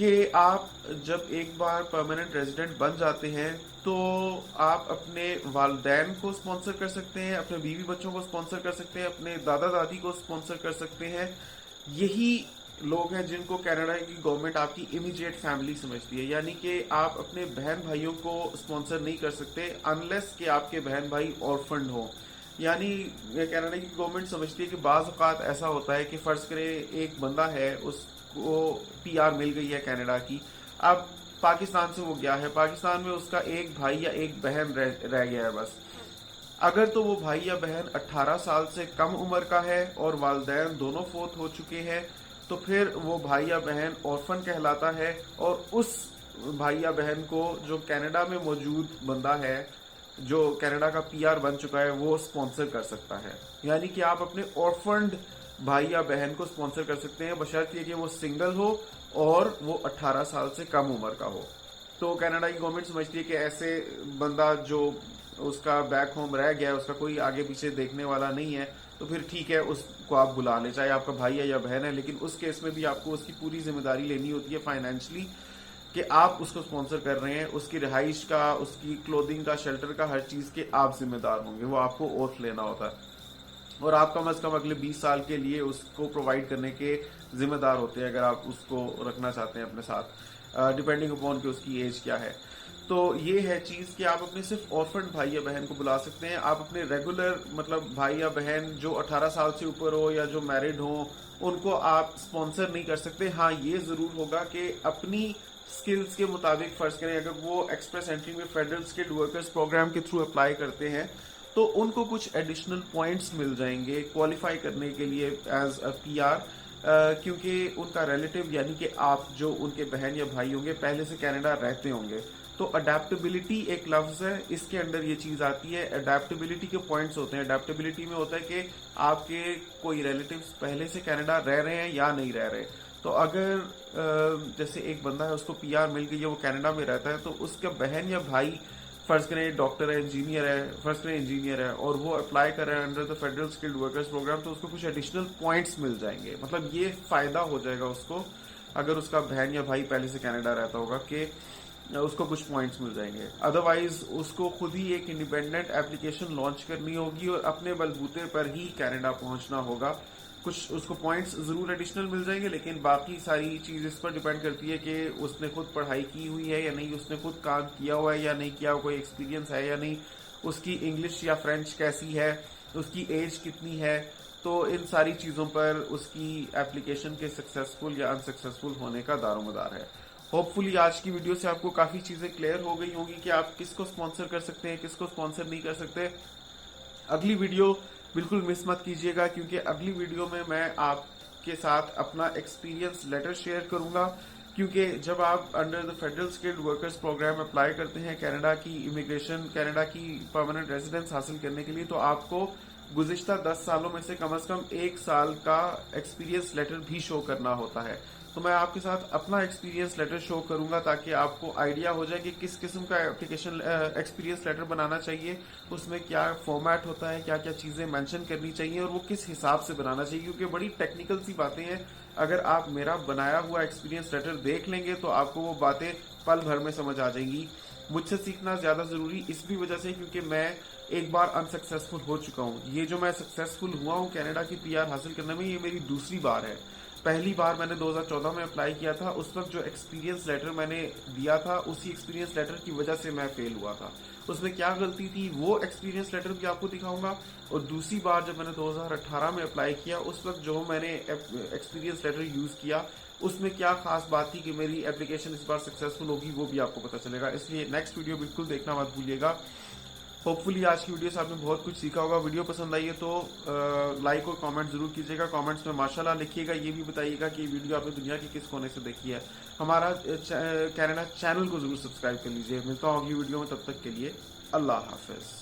کہ آپ جب ایک بار پرماننٹ ریزیڈنٹ بن جاتے ہیں تو آپ اپنے والدین کو اسپانسر کر سکتے ہیں، اپنے بیوی بچوں کو اسپانسر کر سکتے ہیں، اپنے دادا دادی کو اسپانسر کر سکتے ہیں. یہی لوگ ہیں جن کو کینیڈا کی گورنمنٹ آپ کی امیجیٹ فیملی سمجھتی ہے. یعنی کہ آپ اپنے بہن بھائیوں کو اسپانسر نہیں کر سکتے انلیس کہ آپ کے بہن بھائی اورفنڈ ہوں. یعنی کینیڈا کی گورنمنٹ سمجھتی ہے کہ بعض اوقات ایسا ہوتا ہے کہ فرض کرے ایک بندہ ہے، اس کو پی آر مل گئی ہے کینیڈا کی، اب پاکستان سے وہ گیا ہے، پاکستان میں اس کا ایک بھائی یا ایک بہن رہ گیا ہے بس. اگر تو وہ بھائی یا بہن 18 سال سے کم عمر کا ہے اور والدین دونوں فوت ہو چکے ہیں تو پھر وہ بھائی یا بہن اورفن کہلاتا ہے، اور اس بھائی یا بہن کو جو کینیڈا میں موجود بندہ ہے جو کینیڈا کا پی آر بن چکا ہے وہ اسپانسر کر سکتا ہے. یعنی کہ آپ اپنے اورفنڈ بھائی یا بہن کو اسپانسر کر سکتے ہیں بشرط یہ کہ وہ سنگل ہو اور وہ 18 سال سے کم عمر کا ہو. تو کینیڈا کی گورنمنٹ سمجھتی ہے کہ ایسے بندہ جو اس کا بیک ہوم رہ گیا ہے، اس کا کوئی آگے پیچھے دیکھنے والا نہیں ہے، تو پھر ٹھیک ہے اس کو آپ بلا لیں، چاہے آپ کا بھائی ہے یا بہن ہے. لیکن اس کیس میں بھی آپ کو اس کی پوری ذمہ داری لینی ہوتی ہے فائنینشلی، کہ آپ اس کو اسپانسر کر رہے ہیں، اس کی رہائش کا، اس کی کلودنگ کا، شیلٹر کا، ہر چیز کے آپ ذمہ دار ہوں گے. وہ آپ کو اوتھ لینا ہوتا ہے اور آپ کم از کم اگلے 20 سال کے لیے اس کو پرووائڈ کرنے کے ذمہ دار ہوتے ہیں اگر آپ اس کو رکھنا چاہتے ہیں اپنے ساتھ، ڈپینڈنگ اپون کہ اس کی ایج کیا ہے. تو یہ ہے چیز کہ آپ اپنے صرف اورفنڈ بھائی یا بہن کو بلا سکتے ہیں. آپ اپنے ریگولر مطلب بھائی یا بہن جو 18 سال سے اوپر ہو یا جو میرڈ ہوں ان کو آپ اسپانسر نہیں کر سکتے. ہاں یہ ضرور ہوگا کہ اپنی سکلز کے مطابق فرض کریں اگر وہ ایکسپریس انٹری میں فیڈرل اسکلڈ ورکرز پروگرام کے تھرو اپلائی کرتے ہیں تو ان کو کچھ ایڈیشنل پوائنٹس مل جائیں گے کوالیفائی کرنے کے لیے ایز اے پی آر، کیونکہ ان کا ریلیٹو یعنی کہ آپ جو ان کے بہن یا بھائی ہوں گے پہلے سے کینیڈا رہتے ہوں گے. تو اڈیپٹیبلٹی ایک لفظ ہے، اس کے اندر یہ چیز آتی ہے. اڈیپٹیبلٹی کے پوائنٹس ہوتے ہیں. اڈیپٹیبلٹی میں ہوتا ہے کہ آپ کے کوئی ریلیٹیوز پہلے سے کینیڈا رہ رہے ہیں یا نہیں رہ رہے. تو اگر جیسے ایک بندہ ہے اس کو پی آر مل گئی ہے، وہ کینیڈا میں رہتا ہے، تو اس کا بہن یا بھائی فرض کریں ڈاکٹر ہے، انجینئر ہے، فرض کریں انجینئر ہے اور وہ اپلائی کر رہے ہیں under the federal skilled workers program, تو اس کو کچھ ایڈیشنل پوائنٹس مل جائیں گے. مطلب یہ فائدہ ہو جائے گا اس کو اگر اس کا بہن یا بھائی پہلے سے کینیڈا رہتا ہوگا کہ اس کو کچھ پوائنٹس مل جائیں گے. ادروائز اس کو خود ہی ایک انڈیپینڈنٹ ایپلیکیشن لانچ کرنی ہوگی اور اپنے بلبوتے پر ہی کینیڈا پہنچنا ہوگا. کچھ اس کو پوائنٹس ضرور ایڈیشنل مل جائیں گے لیکن باقی ساری چیز اس پر ڈیپینڈ کرتی ہے کہ اس نے خود پڑھائی کی ہوئی ہے یا نہیں، اس نے خود کام کیا ہوا ہے یا نہیں کیا ہوا، کوئی ایکسپیرینس ہے یا نہیں، اس کی انگلش یا فرینچ کیسی ہے، اس کی ایج کتنی ہے. تو ان ساری چیزوں پر اس کی ایپلیکیشن کے سکسیسفل یا انسکسیسفل ہونے کا دار و مدار ہے. ہوپ فلی آج کی ویڈیو سے آپ کو کافی چیزیں کلیئر ہو گئی ہوں گی کہ آپ کس کو اسپانسر کر سکتے ہیں، کس کو اسپانسر نہیں کر سکتے. اگلی ویڈیو بالکل مس مت کیجیے گا کیونکہ اگلی ویڈیو میں آپ کے ساتھ اپنا ایکسپیرینس لیٹر شیئر کروں گا. کیونکہ جب آپ under the federal skilled workers program apply کرتے ہیں کینیڈا کی امیگریشن، کینیڈا کی پرماننٹ ریزیڈنس حاصل کرنے کے لیے، تو آپ کو گزشتہ 10 سالوں میں سے کم از کم 1 سال کا ایکسپیرینس لیٹر بھی شو کرنا ہوتا ہے. تو میں آپ کے ساتھ اپنا ایکسپیرینس لیٹر شو کروں گا تاکہ آپ کو آئیڈیا ہو جائے کہ کس قسم کا ایپلیکیشن ایکسپیرینس لیٹر بنانا چاہیے، اس میں کیا فارمیٹ ہوتا ہے، کیا کیا چیزیں مینشن کرنی چاہیے اور وہ کس حساب سے بنانا چاہیے. کیونکہ بڑی ٹیکنیکل سی باتیں ہیں، اگر آپ میرا بنایا ہوا ایکسپیرینس لیٹر دیکھ لیں گے تو آپ کو وہ باتیں پل بھر میں سمجھ آ جائیں گی. مجھ سے سیکھنا زیادہ ضروری اس بھی وجہ سے کیونکہ میں ایک بار انسکسیسفل ہو چکا ہوں. یہ جو میں سکسیسفل ہوا ہوں کینیڈا کی پی آر حاصل کرنے میں، یہ میری دوسری بار ہے. پہلی بار میں نے 2014 میں اپلائی کیا تھا، اس وقت جو ایکسپیرینس لیٹر میں نے دیا تھا اسی ایکسپیرینس لیٹر کی وجہ سے میں فیل ہوا تھا. اس میں کیا غلطی تھی وہ ایکسپیرینس لیٹر بھی آپ کو دکھاؤں گا. اور دوسری بار جب میں نے 2018 میں اپلائی کیا اس وقت جو میں نے ایکسپیرینس لیٹر یوز کیا اس میں کیا خاص بات تھی کہ میری ایپلیکیشن اس بار سکسیسفل ہوگی، وہ بھی آپ کو پتہ چلے گا. اس لیے نیکسٹ ویڈیو بالکل دیکھنا مت بھولیے گا. ہوپ فلی آج کی ویڈیو سے آپ نے بہت کچھ سیکھا ہوگا. ویڈیو پسند آئی ہے تو لائک اور کامنٹ ضرور کیجیے گا. کامنٹس میں ماشاءاللہ لکھیے گا. یہ بھی بتائیے گا کہ یہ ویڈیو آپ نے دنیا کے کس کونے سے دیکھی ہے. ہمارا کینیڈا چینل کو ضرور سبسکرائب کر لیجیے. ملتا ہوں اگلی ویڈیو میں، تب تک کے لیے اللہ حافظ.